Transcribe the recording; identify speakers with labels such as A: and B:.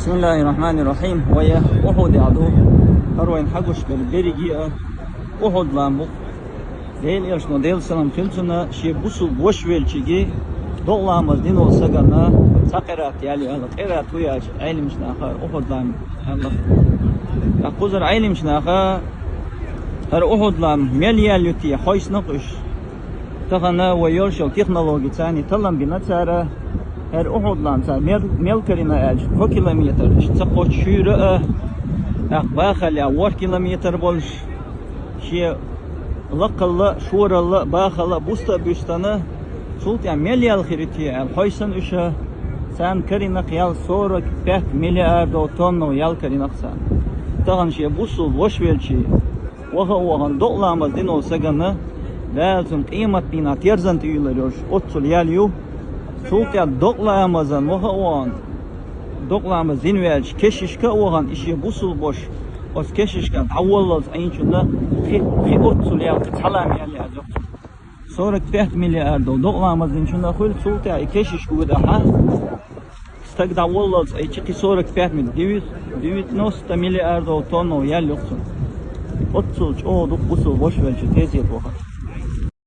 A: بسم الله الرحمن الرحيم. ويا أحد عدو هروين حقوش بالبريجية أحد لامبو ديل يرشنو ديل سلام تلتنا شي بوسو بوشويل شيجي دولامز دينو سجنا سقرات يالي الله قرات وياش علم شناخر أحد لام الله أقوزر علم شناخر هر أحد لام مليال يتي خويس نقش تغنى ويرشو تكنولوجي ثاني تلم بنتسارة her Uhud'dan mel karina el 2 kilometre işte koşuyor bakal ya 4 kilometre boluş şey laqalla şuralla bakala busta büstanı sult ya milyal khiriti el haysan üşe sen karina qiyal sonra 5 milyar ton yal karina sen tağan şey busul boş velçi wahan dolamaz din olsa gana lazım kıymet bina terzan tüyülüyor 30 yal Sultan doklayamazan oğan doklayamaz dinverç keşişka oğan işi busul boş os keşişka avvallaz ayınçunda xi otsul ya talam yani azok sonra 5 milyar doklayamaz inçunda xul sultan keşiş kuda ha stag davvallaz ayçı sonra 5 milyar 9 milyar ton yal yoksun otsul o busul boş verç teziyet oğan